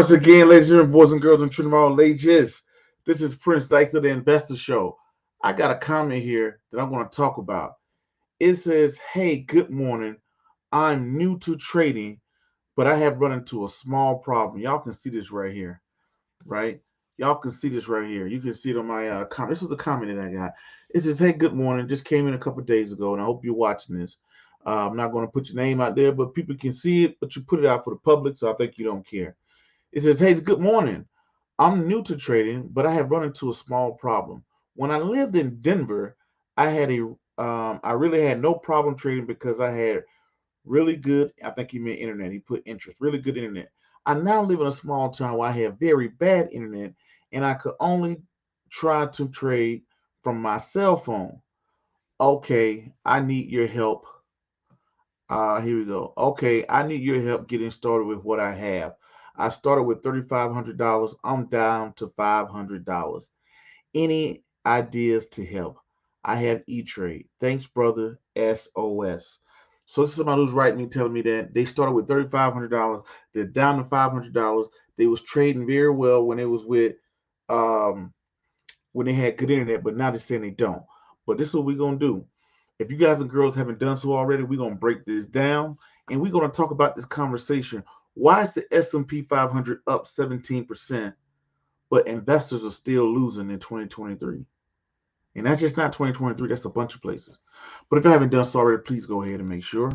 Once again, ladies and gentlemen, boys and girls, and children of all ages, this is Prince Dykes of the Investor Show. I got a comment here that I'm going to talk about. It says, "Hey, good morning. I'm new to trading, but I have run into a small problem." Y'all can see this right here, right? Y'all can see this right here. You can see it on my comment. This is the comment that I got. It says, "Hey, good morning. Just came in a couple of days ago, and I hope you're watching this. I'm not going to put your name out there, but people can see it, but you put it out for the public, so I think you don't care." It says, "Hey, good morning. I'm new to trading, but I have run into a small problem. When I lived in Denver, I really had no problem trading because I had really good, I think he meant internet. He put interest, really good internet. I now live in a small town where I have very bad internet, and I could only try to trade from my cell phone. Okay, I need your help. Here we go. Okay, I need your help getting started with what I have. I started with $3,500. I'm down to $500. Any ideas to help? I have E-Trade. Thanks, brother. SOS. So this is somebody who's writing me telling me that they started with $3,500. They're down to $500. They was trading very well when it was with um when they had good internet, but now they're saying they don't. But this is what we're gonna do. If you guys and girls haven't done so already, we're gonna break this down and we're gonna talk about this conversation. Why is the S&P 500 up 17%, but investors are still losing in 2023? And that's just not 2023, that's a bunch of places. But if you haven't done so already, please go ahead and make sure.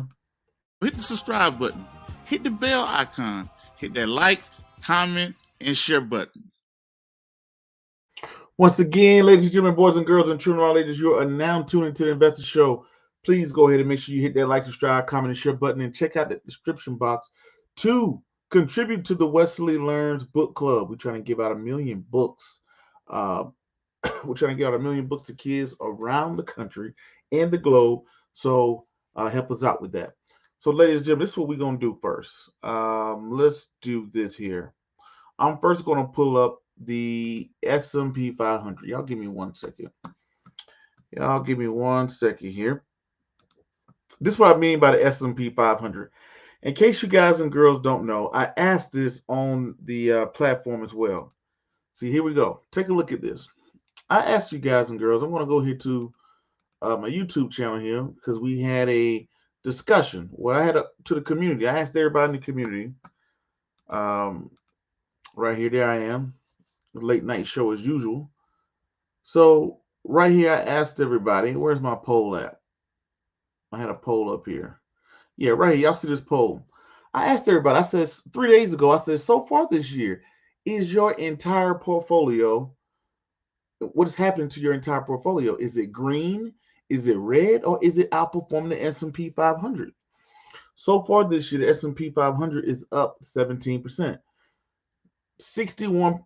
Hit the subscribe button, hit the bell icon, hit that like, comment, and share button. Once again, ladies and gentlemen, boys and girls, and children of all ages, you are now tuning to the Investor Show. Please go ahead and make sure you hit that like, subscribe, comment, and share button, and check out the description box to contribute to the Wesley Learns Book Club. We're trying to give out 1,000,000 books. Uh, we're trying to give out 1,000,000 books to kids around the country and the globe. So help us out with that. So, ladies and gentlemen, this is what we're going to do first. Let's do this here. I'm first going to pull up the S&P 500. Y'all give me 1 second. Y'all give me 1 second here. This is what I mean by the S&P 500. In case you guys and girls don't know, I asked this on the platform as well. See, here we go. Take a look at this. I asked you guys and girls. I'm going to go here to my YouTube channel here because we had a discussion. What I had to the community. I asked everybody in the community. Right here, there I am. Late night show as usual. So right here, I asked everybody, where's my poll at? I had a poll up here. Yeah, right here. Y'all see this poll? I asked everybody. I said 3 days ago. I said, so far this year, is your entire portfolio? What is happening to your entire portfolio? Is it green? Is it red? Or is it outperforming the S&P 500? So far this year, the S&P 500 is up 17%. 61%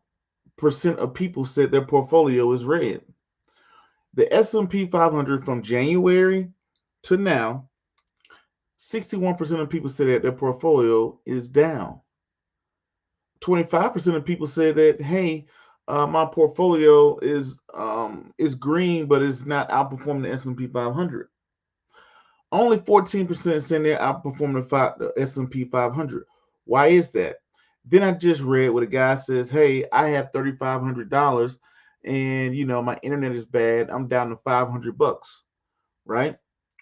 of people said their portfolio is red. The S&P 500 from January to now, 61% of people say that their portfolio is down. 25% of people say that, hey, my portfolio is green, but it's not outperforming the S&P 500. Only 14% saying they're outperforming the S&P 500. Why is that? Then I just read what a guy says, hey, I have $3,500 and my internet is bad. I'm down to $500, right?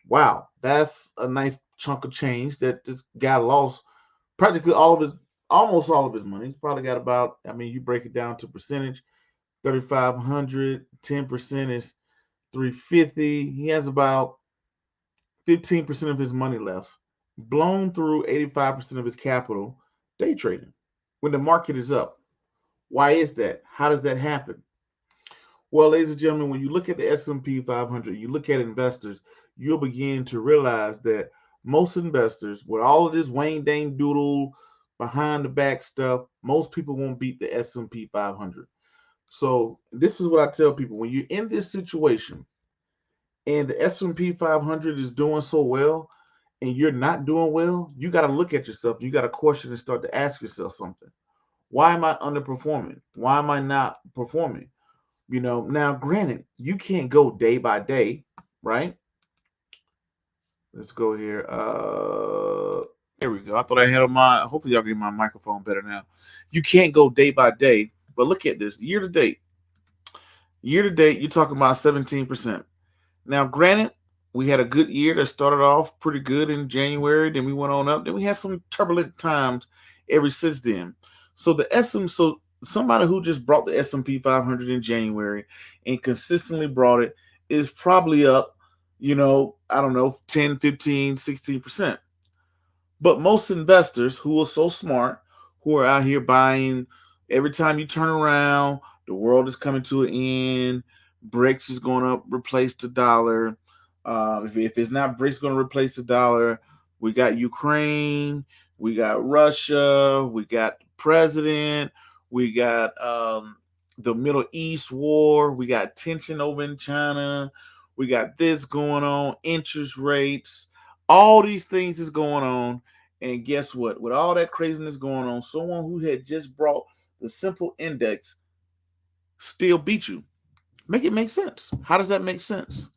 Wow, that's a nice chunk of change that this guy lost practically almost all of his money. He's probably got about, you break it down to percentage, 3,500, 10% is 350. He has about 15% of his money left, blown through 85% of his capital day trading when the market is up. Why is that? How does that happen? Well, ladies and gentlemen, when you look at the S&P 500, you look at investors, you'll begin to realize that most investors, with all of this Wayne Dane Doodle behind the back stuff, most people won't beat the S&P 500. So this is what I tell people: when you're in this situation and the S&P 500 is doing so well and you're not doing well, you got to look at yourself. You got to question and start to ask yourself something. Why am I underperforming? Why am I not performing? Now granted, you can't go day by day, right? Let's go here. There we go. I thought I had on my. Hopefully, y'all can get my microphone better now. You can't go day by day, but look at this year to date. Year to date, you're talking about 17%. Now, granted, we had a good year that started off pretty good in January. Then we went on up. Then we had some turbulent times ever since then. So the SM, so somebody who just brought the S&P 500 in January and consistently brought it is probably up, I don't know, 10, 15, 16%. But most investors who are so smart, who are out here buying every time you turn around, the world is coming to an end. BRICS is going to replace the dollar. If it's not BRICS going to replace the dollar, we got Ukraine, we got Russia, we got the president, we got the Middle East war, we got tension over in China, we got this going on, interest rates, all these things is going on. And guess what? With all that craziness going on, someone who had just brought the simple index still beat you. Make it make sense. How does that make sense?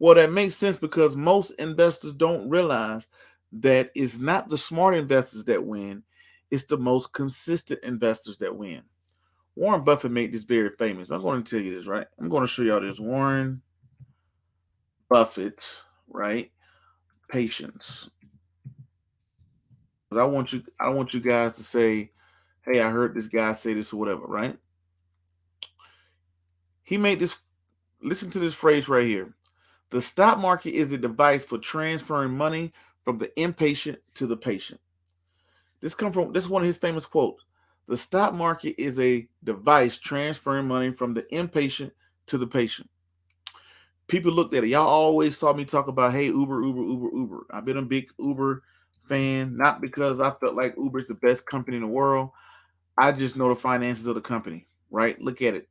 Well, that makes sense because most investors don't realize that it's not the smart investors that win, it's the most consistent investors that win. Warren Buffett made this very famous. I'm going to tell you this, right? I'm going to show y'all this. Warren Buffett, right? Patience. Because I want you guys to say, hey, I heard this guy say this or whatever, right? He made this, listen to this phrase right here. The stock market is a device for transferring money from the impatient to the patient. This is one of his famous quotes. The stock market is a device transferring money from the impatient to the patient. People looked at it. Y'all always saw me talk about, hey, Uber, Uber, Uber, Uber. I've been a big Uber fan, not because I felt like Uber is the best company in the world. I just know the finances of the company, right? Look at it.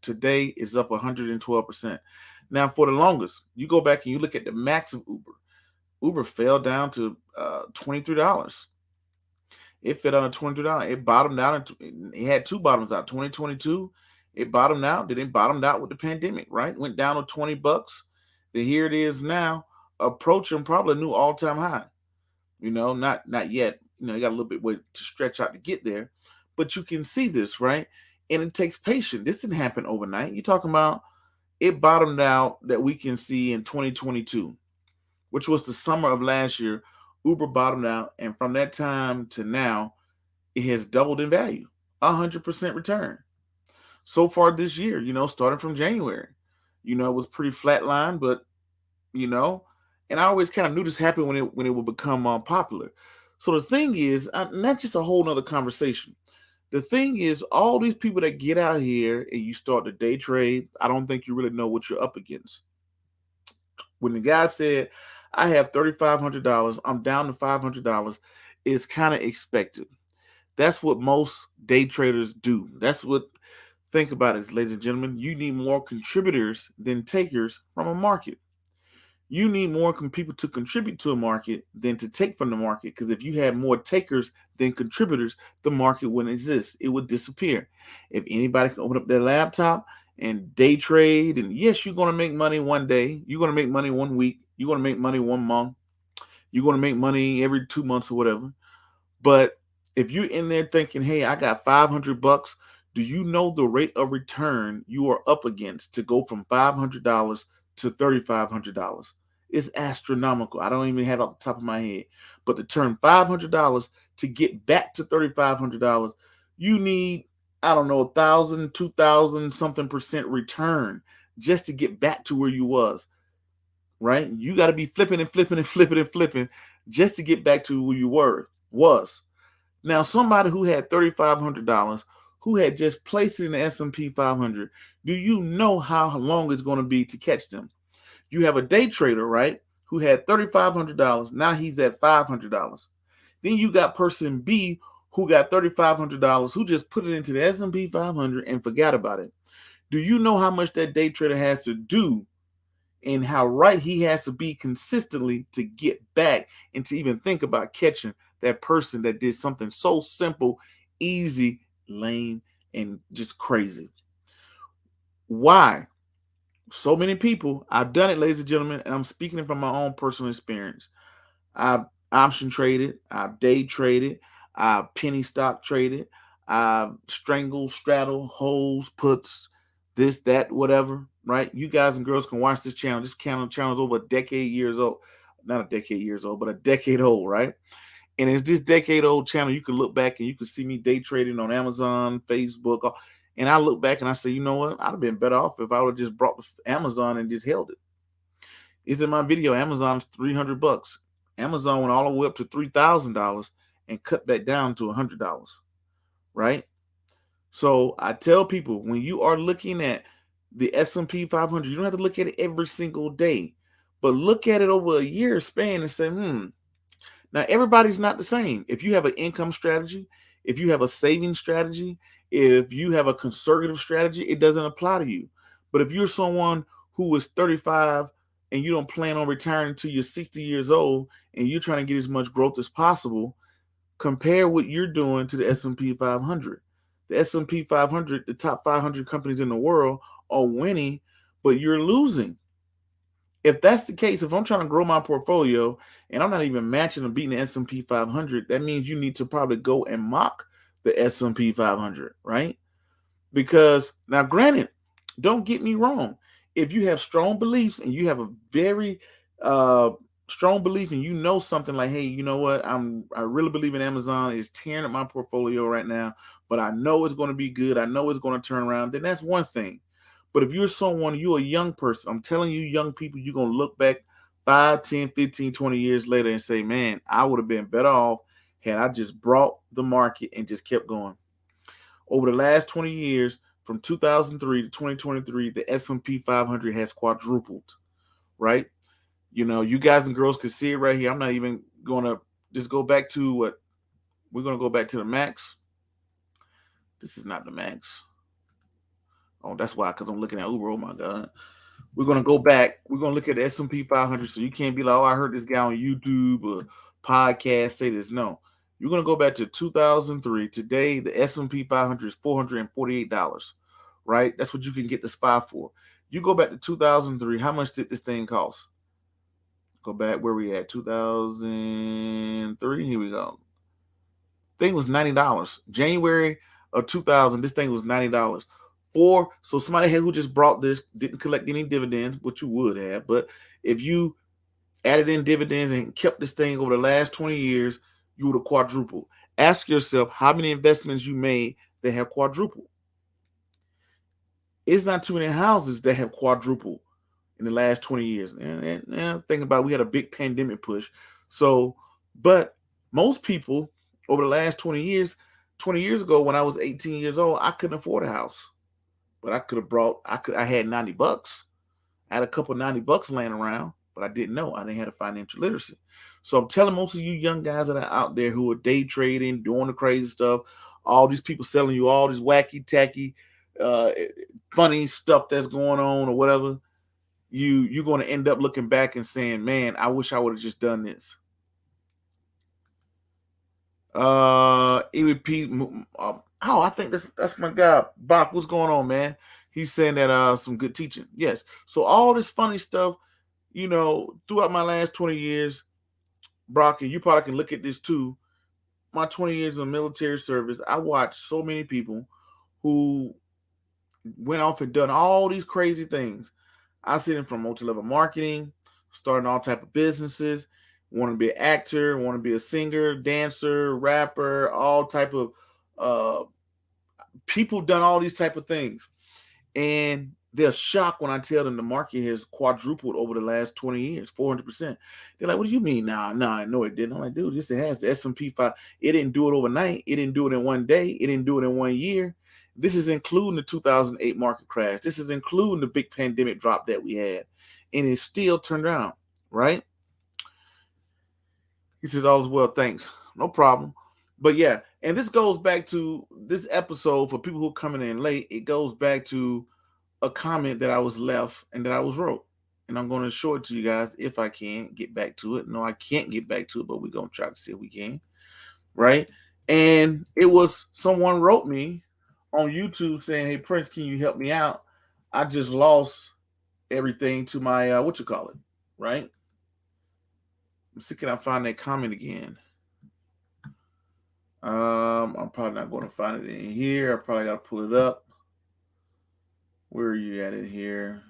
Today is up 112%. Now, for the longest, you go back and you look at the max of Uber. Uber fell down to $23. It fell down to $23. It bottomed out. It had two bottoms out. 2022, it bottomed out. Then it bottomed out with the pandemic, right? Went down to $20. Then here it is now, approaching probably a new all-time high. Not yet. You got a little bit way to stretch out to get there, but you can see this, right? And it takes patience. This didn't happen overnight. You're talking about it bottomed out that we can see in 2022, which was the summer of last year. Uber bottomed out, and from that time to now, it has doubled in value, 100% return. So far this year, starting from January, it was pretty flatline, but you know, and I always kind of knew this happened when it would become popular. So the thing is, and that's just a whole nother conversation. The thing is, all these people that get out here and you start to day trade, I don't think you really know what you're up against. When the guy said, I have $3,500, I'm down to $500, it's kind of expected. That's what most day traders do. That's what, think about it, ladies and gentlemen. You need more contributors than takers from a market. You need more people to contribute to a market than to take from the market. Because if you had more takers than contributors, the market wouldn't exist. It would disappear. If anybody can open up their laptop and day trade, and yes, you're going to make money one day, you're going to make money one week, you're going to make money one month, you're going to make money every 2 months or whatever. But if you're in there thinking, hey, I got $500, do you know the rate of return you are up against to go from $500 to $3,500? It's astronomical. I don't even have it off the top of my head. But to turn $500 to get back to $3,500, you need, I don't know, 1,000, 2,000 something percent return just to get back to where you was. Right? You got to be flipping and flipping and flipping and flipping just to get back to where you was. Now, somebody who had $3,500, who had just placed it in the S&P 500, do you know how long it's going to be to catch them? You have a day trader, right, who had $3,500. Now he's at $500. Then you got person B who got $3,500, who just put it into the S&P 500 and forgot about it. Do you know how much that day trader has to do and how right he has to be consistently to get back and to even think about catching that person that did something so simple, easy, lame, and just crazy? Why? So many people, I've done it, ladies and gentlemen, and I'm speaking from my own personal experience. I've option traded, I've day traded, I've penny stock traded, I've strangle, straddle, holes, puts, this, that, whatever. Right? You guys and girls can watch this channel. This channel is over a decade years old. Not a decade years old, but a decade old, right? And it's this decade old channel. You can look back and you can see me day trading on Amazon, Facebook. And I look back and I say, you know what? I'd have been better off if I would have just brought Amazon and just held it. It's in my video. Amazon's $300. Amazon went all the way up to $3,000 and cut back down to $100. Right? So I tell people, when you are looking at the S&P 500, you don't have to look at it every single day, but look at it over a year span and say, Now, everybody's not the same. If you have an income strategy, if you have a saving strategy, if you have a conservative strategy, it doesn't apply to you. But if you're someone who is 35 and you don't plan on retiring until you're 60 years old and you're trying to get as much growth as possible, compare what you're doing to the S&P 500. The S&P 500, the top 500 companies in the world are winning, but you're losing. If that's the case, if I'm trying to grow my portfolio and I'm not even matching or beating the S&P 500, that means you need to probably go and mock the S&P 500, right? Because now, granted, don't get me wrong. If you have strong beliefs and you have a very uh, strong belief and you know something like, hey, you know what? I really believe in Amazon is tearing up my portfolio right now, but I know it's going to be good. I know it's going to turn around. Then that's one thing. But if you're a young person, I'm telling you, young people, you're going to look back 5, 10, 15, 20 years later and say, man, I would have been better off had I just brought the market and just kept going. Over the last 20 years, from 2003 to 2023, the S&P 500 has quadrupled, right? You guys and girls can see it right here. I'm not even going to just go back to what we're going to go back to the max. This is not the max. Oh, that's why, because I'm looking at Uber. Oh my God. We're gonna go back. We're gonna look at the S&P 500. So you can't be like, oh, I heard this guy on YouTube or podcast say this. No, you're gonna go back to 2003. Today, the S&P 500 is $448. Right? That's what you can get the SPY for. You go back to 2003. How much did this thing cost? Go back where we at 2003. Here we go. Thing was $90. January of 2000, this thing was $90. So somebody who just brought this didn't collect any dividends, which you would have, but if you added in dividends and kept this thing over the last 20 years, you would have quadrupled. Ask yourself how many investments you made that have quadrupled. It's not too many houses that have quadrupled in the last 20 years. And think about it, we had a big pandemic push. So, but most people over the last 20 years ago, when I was 18 years old, I couldn't afford a house. But I had $90. I had a couple of $90 laying around, but I didn't know. I didn't have a financial literacy. So I'm telling most of you young guys that are out there who are day trading, doing the crazy stuff, all these people selling you all this wacky tacky uh funny stuff that's going on or whatever, you're going to end up looking back and saying, man, I wish I would have just done this. EVP. I think that's my guy, Bach. What's going on, man? He's saying that some good teaching. Yes. So all this funny stuff, throughout my last 20 years, Brock, and you probably can look at this too. My 20 years of military service, I watched so many people who went off and done all these crazy things. I see them from multi-level marketing, starting all type of businesses, want to be an actor, want to be a singer, dancer, rapper, all type of uh, people done all these type of things. And they're shocked when I tell them the market has quadrupled over the last 20 years, 400%. They're like, what do you mean? Nah, no, it didn't. I'm like, dude, yes, it has. The S&P 5, it didn't do it overnight. It didn't do it in one day. It didn't do it in one year. This is including the 2008 market crash. This is including the big pandemic drop that we had. And it still turned around, right? He says, all is well, thanks. No problem. But yeah, and this goes back to this episode for people who are coming in late. It goes back to a comment that I was left and that I was wrote. And I'm going to show it to you guys if I can get back to it. No, I can't get back to it, but we're going to try to see if we can. Right? And it was someone wrote me on YouTube saying, hey, Prince, can you help me out? I just lost everything to my, right? Let's see, can I find that comment again? I'm probably not going to find it in here. I probably got to pull it up. Where are you at it here?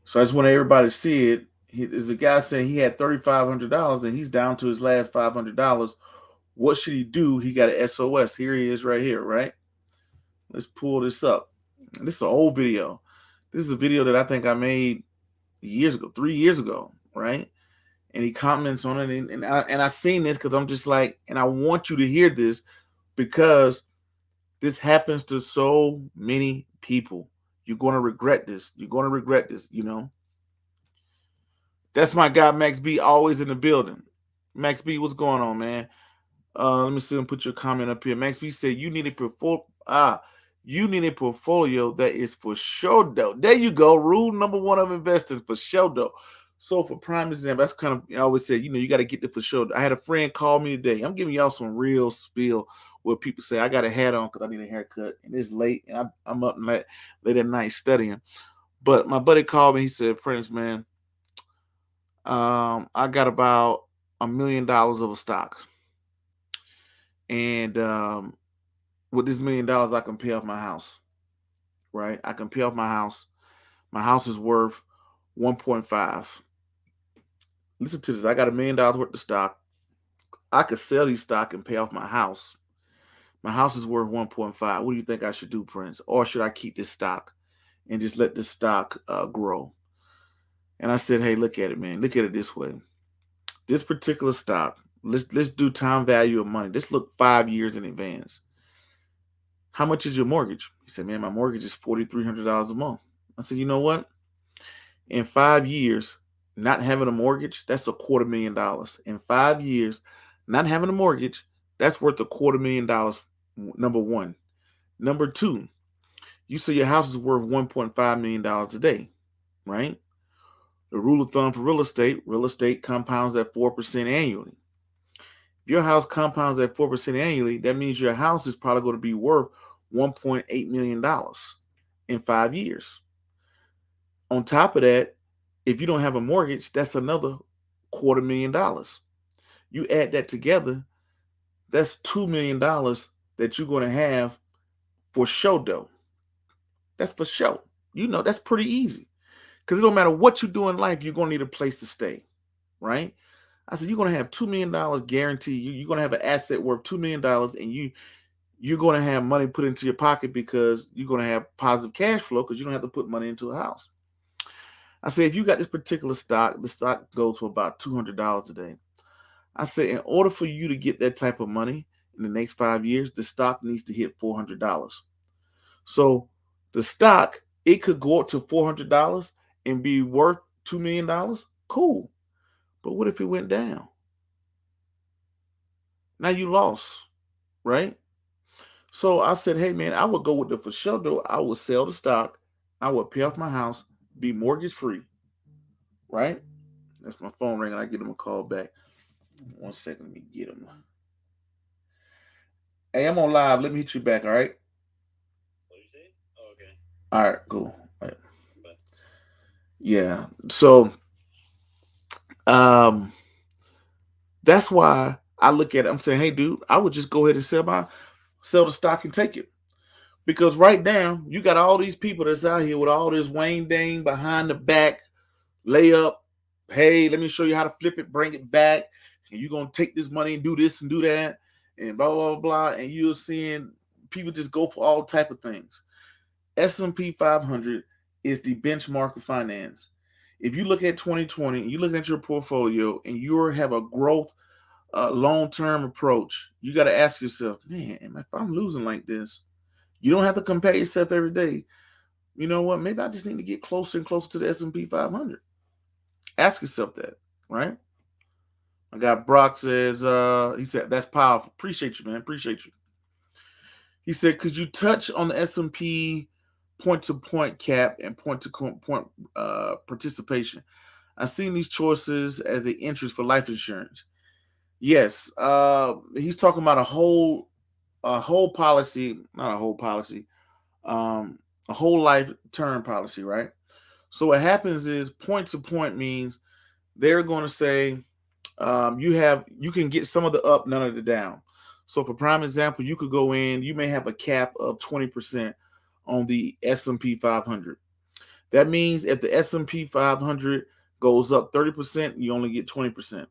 So I just want everybody to see it. There's a guy saying he had $3,500 and he's down to his last $500. What should he do? He got an SOS. Here he is right here, right? Let's pull this up. This is an old video. This is a video that I think I made years ago, 3 years ago, right? And he comments on it, and I seen this because I'm just like, and I want you to hear this because this happens to so many people. You're going to regret this. You're going to regret this, you know. That's my guy, Max B, always in the building. Max B, what's going on, man? Let me see him put your comment up here. Max B said you need a portfolio that is for sure though. There you go. Rule number one of investing for sure though. So for prime example, that's kind of I always say, you got to get the for sure. I had a friend call me today. I'm giving y'all some real spiel where people say I got a hat on because I need a haircut and it's late and I'm up late at night studying. But my buddy called me. He said, Prince, man, I got about $1 million of a stock. And with this $1 million, I can pay off my house, right? I can pay off my house. My house is worth 1.5. Listen to this. I got $1 million worth of stock. I could sell these stock and pay off my house. My house is worth 1.5. What do you think I should do, Prince? Or should I keep this stock and just let this stock grow? And I said, hey, look at it, man. Look at it this way. This particular stock, let's do time value of money. Let's look 5 years in advance. How much is your mortgage? He said, man, my mortgage is $4,300 a month. I said, you know what? In 5 years, not having a mortgage, that's $250,000. In 5 years, not having a mortgage, that's worth $250,000. Number one. Number two, you say your house is worth $1.5 million a day, right? The rule of thumb for real estate compounds at 4% annually. If your house compounds at 4% annually, that means your house is probably going to be worth $1.8 million in 5 years. On top of that, if you don't have a mortgage, that's another $250,000. You add that together, that's $2 million that you're going to have for show though. That's for show. That's pretty easy. Because it don't matter what you do in life, you're going to need a place to stay, right? I said, you're going to have $2 million guaranteed. You're going to have an asset worth $2 million and you're going to have money put into your pocket because you're going to have positive cash flow because you don't have to put money into a house. I said, if you got this particular stock, the stock goes for about $200 a day. I said, in order for you to get that type of money in the next 5 years, the stock needs to hit $400. So the stock, it could go up to $400 and be worth $2 million. Cool. But what if it went down? Now you lost, right? So I said, hey, man, I would go with the for sure though. I would sell the stock. I would pay off my house, be mortgage free, right? That's my phone ringing. I get him a call back. 1 second, let me get him. Hey, I'm on live. Let me hit you back, all right? What you say? Oh, okay. All right, cool. All right. Yeah. So um that's why I look at it. I'm saying, hey, dude, I would just go ahead and sell the stock and take it. Because right now, you got all these people that's out here with all this Wayne Dane behind the back layup. Hey, let me show you how to flip it, bring it back. And you're going to take this money and do this and do that. And blah, blah, blah, blah. And you're seeing people just go for all type of things. S&P 500 is the benchmark of finance. If you look at 2020, you look at your portfolio and you have a growth long-term approach, you got to ask yourself, man, if I'm losing like this, you don't have to compare yourself every day. You know what? Maybe I just need to get closer and closer to the S&P 500. Ask yourself that, right? I got Brock says, he said, that's powerful. Appreciate you, man. Appreciate you. He said, could you touch on the S&P point-to-point cap and point-to-point participation? I've seen these choices as an interest for life insurance. Yes, he's talking about a whole policy, not a whole policy, a whole life term policy, right? So what happens is point to point means they're going to say you can get some of the up, none of the down. So for prime example, you could go in, you may have a cap of 20% on the S&P 500. That means if the S&P 500 goes up 30%, you only get 20%.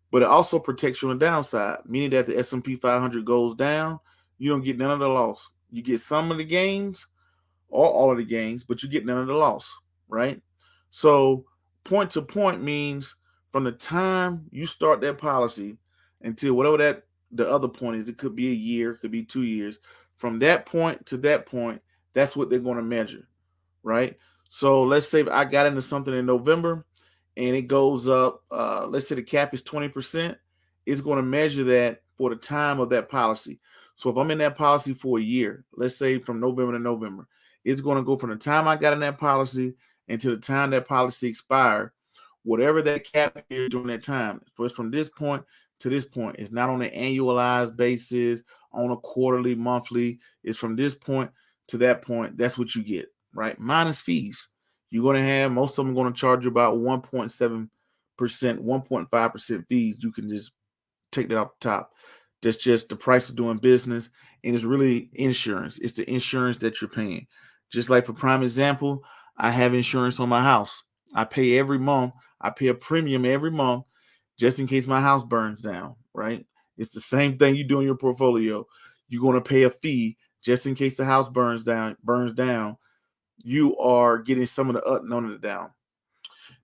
But it also protects you on the downside, meaning that the S&P 500 goes down, you don't get none of the loss. You get some of the gains or all of the gains, but you get none of the loss, right? So point to point means from the time you start that policy until whatever that the other point is, it could be a year, it could be 2 years. From that point to that point, that's what they're going to measure, right? So let's say I got into something in November and it goes up, let's say the cap is 20%, it's going to measure that for the time of that policy. So if I'm in that policy for a year, let's say from November to November, it's going to go from the time I got in that policy until the time that policy expired, whatever that cap is during that time. So it's from this point to this point. It's not on an annualized basis, on a quarterly, monthly. It's from this point to that point. That's what you get, right? Minus fees. You're going to have most of them going to charge you about 1.7%, 1.5% fees. You can just take that off the top. That's just the price of doing business. And it's really insurance. It's the insurance that you're paying. Just like for prime example, I have insurance on my house. I pay every month. I pay a premium every month just in case my house burns down, right? It's the same thing you do in your portfolio. You're going to pay a fee just in case the house burns down. You are getting some of the up, none of the down.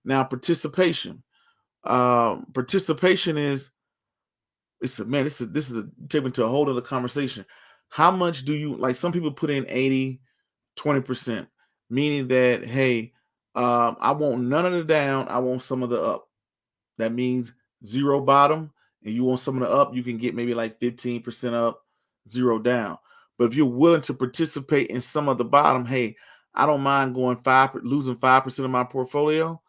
Now, participation. Participation is it's a man. This is a take me to a whole other conversation. How much do you like? Some people put in 80, 20%, meaning that hey, I want none of the down. I want some of the up. That means zero bottom, and you want some of the up. You can get maybe like 15% up, zero down. But if you're willing to participate in some of the bottom, hey, I don't mind losing 5% of my portfolio.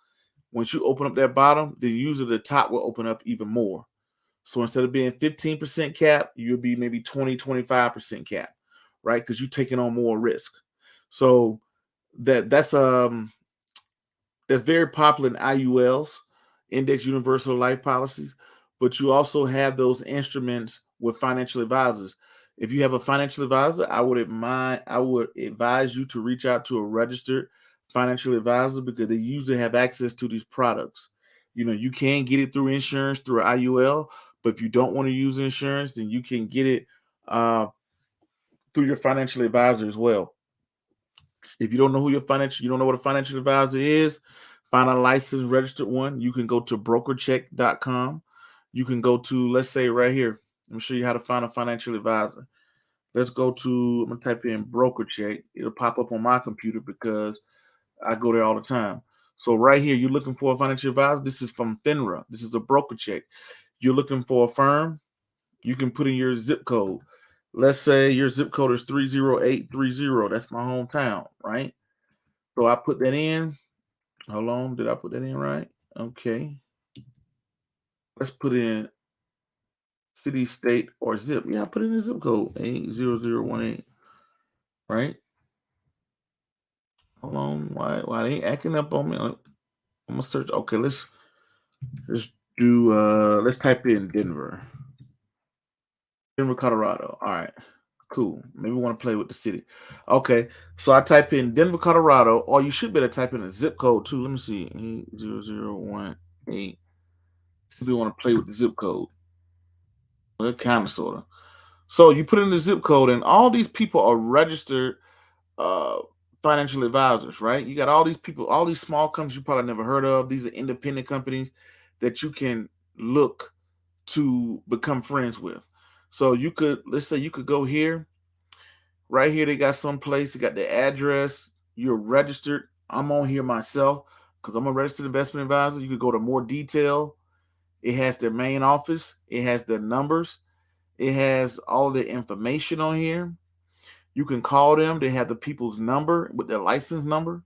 Once you open up that bottom, then usually the top will open up even more. So instead of being 15% cap, you'll be maybe 20, 25% cap, right? Because you're taking on more risk. So that's very popular in IULs, index universal life policies, but you also have those instruments with financial advisors. If you have a financial advisor, I would advise you to reach out to a registered financial advisor because they usually have access to these products. You can get it through insurance through IUL, but if you don't want to use insurance, then you can get it uh, through your financial advisor as well. If you don't know what a financial advisor is, find a licensed registered one. You can go to brokercheck.com. You can go to, let's say right here. Let me show you how to find a financial advisor. I'm gonna type in broker check. It'll pop up on my computer because I go there all the time. So right here, you're looking for a financial advisor. This is from FINRA. This is a broker check. You're looking for a firm. You can put in your zip code. Let's say your zip code is 30830. That's my hometown, right? So I put that in. Hold on, did I put that in right? Okay. Let's put in city, state, or zip. Yeah, I put in the zip code 80018. Right? Hold on. Why they ain't acting up on me? I'm gonna search. Okay, let's do let's type in Denver. Denver, Colorado. All right. Cool. Maybe we want to play with the city. Okay. So I type in Denver, Colorado, or you should be able to type in a zip code too. Let me see. 80018. See if we want to play with the zip code. Well, kind of, sort of. So you put in the zip code, and all these people are registered uh, financial advisors, right? You got all these people, all these small companies you probably never heard of. These are independent companies that you can look to become friends with. So let's say you could go here. Right here, they got some place. They got the address. You're registered. I'm on here myself because I'm a registered investment advisor. You could go to more detail. It has their main office. It has their numbers. It has all the information on here. You can call them. They have the people's number with their license number,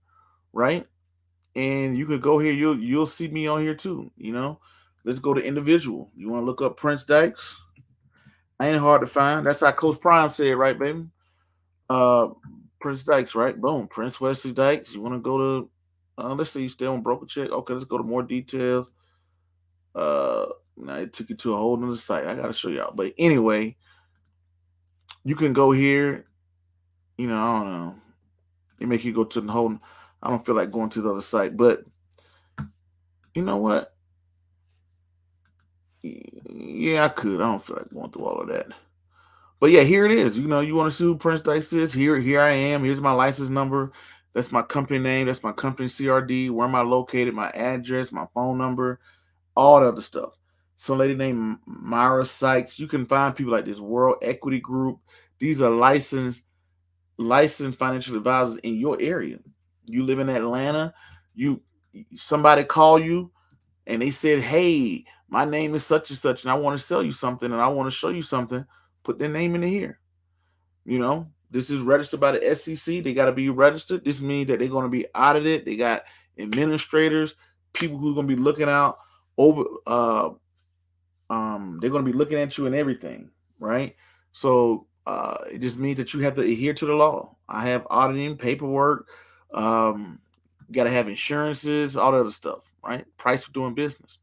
right? And you could go here. You'll see me on here too. Let's go to individual. You want to look up Prince Dykes? Ain't hard to find. That's how Coach Prime said, right, baby? Uh, Prince Dykes, right? Boom. Prince Wesley Dykes. You want to go to? Let's say you stay on broker check. Okay, let's go to more details. Uh, Now it took you to a whole nother site. I gotta show y'all. But anyway, you can go here. I don't know. It make you go to the whole. I don't feel like going to the other site, but you know what? Yeah, I could. I don't feel like going through all of that. But yeah, here it is. You want to see who Prince Dykes is? Here I am. Here's my license number. That's my company name. That's my company CRD. Where am I located? My address, my phone number, all the other stuff. Some lady named Myra Sykes. You can find people like this World Equity Group. These are licensed financial advisors in your area. You live in Atlanta. You Somebody call you and they said, "Hey, my name is such and such, and I want to sell you something, and I want to show you something." Put their name in here. This is registered by the SEC. They got to be registered. This means that they're going to be audited. They got administrators, people who are going to be looking out over. They're going to be looking at you and everything, right? So it just means that you have to adhere to the law. I have auditing paperwork. You got to have insurances, all the other stuff, right? Price for doing business.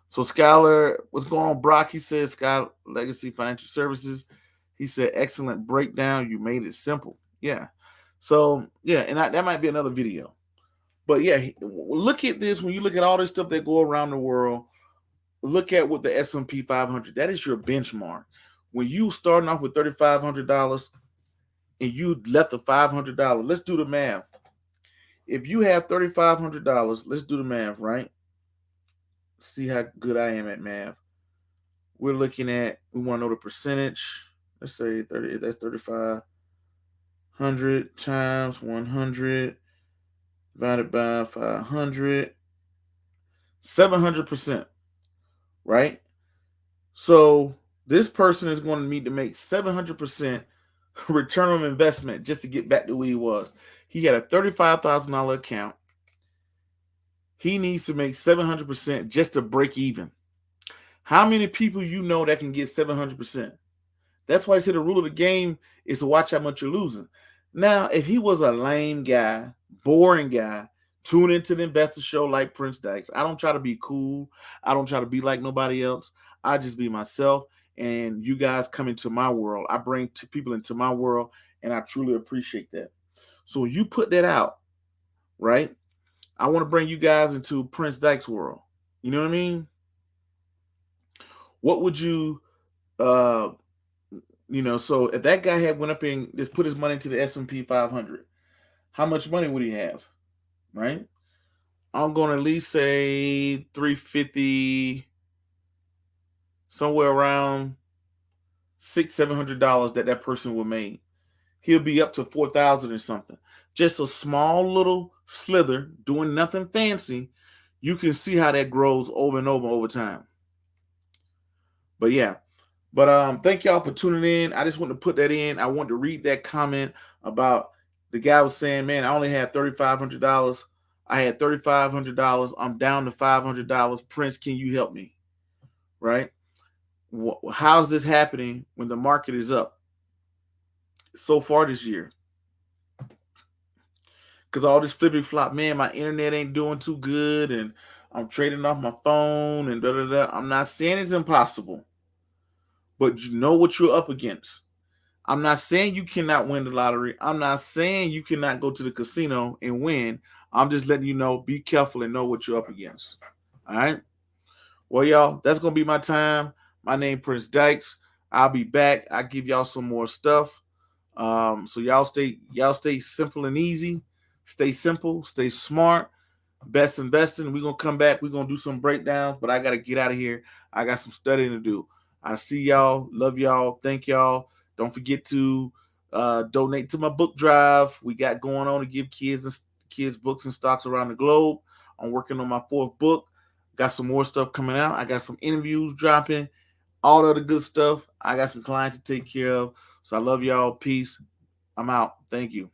So Skylar, what's going on, Brock? He said Sky Legacy Financial Services. He said excellent breakdown. You made it simple. Yeah. So yeah, and that might be another video. But yeah, look at this. When you look at all this stuff that go around the world, look at what the S&P 500. That is your benchmark. When you starting off with $3,500 and you left the $500, let's do the math. If you have $3,500, let's do the math, right? See how good I am at math. We're looking at, we want to know the percentage. Let's say 30, that's 3,500 times 100 divided by 500, 700%, right? So this person is going to need to make 700% return on investment just to get back to where he was. He had a $35,000 account. He needs to make 700% just to break even. How many people you know that can get 700%? That's why I say the rule of the game is to watch how much you're losing. Now, if he was a lame guy, boring guy, tune into the investor show like Prince Dykes. I don't try to be cool. I don't try to be like nobody else. I just be myself. And you guys come into my world. I bring people into my world, and I truly appreciate that. So you put that out, right? I want to bring you guys into Prince Dykes' world. You know what I mean? What would you so if that guy had went up and just put his money into the S&P 500, how much money would he have, right? I'm going to at least say 350, somewhere around $600-700 that person would make. He'll be up to 4,000 or something. Just a small little slither, doing nothing fancy. You can see how that grows over and over time. But yeah, thank y'all for tuning in. I just want to put that in. I want to read that comment about the guy was saying, "Man, I only had $3,500. I had $3,500. I'm down to $500. Prince, can you help me?" Right? How's this happening when the market is up so far this year? Because all this flippy flop, man, my internet ain't doing too good, and I'm trading off my phone and da da da. I'm not saying it's impossible, but you know what you're up against. I'm not saying you cannot win the lottery. I'm not saying you cannot go to the casino and win. I'm just letting you know, be careful and know what you're up against. All right. Well, y'all, that's gonna be my time. My name Prince Dykes. I'll be back. I'll give y'all some more stuff. So y'all stay simple and easy. Stay simple. Stay smart. Best investing. We're gonna come back. We're gonna do some breakdowns, but I gotta get out of here. I got some studying to do. I see y'all. Love y'all. Thank y'all. Don't forget to donate to my book drive we got going on to give kids books and stocks around the globe. I'm working on my fourth book. Got some more stuff coming out. I got some interviews dropping. All of the good stuff. I got some clients to take care of. So I love y'all. Peace. I'm out. Thank you.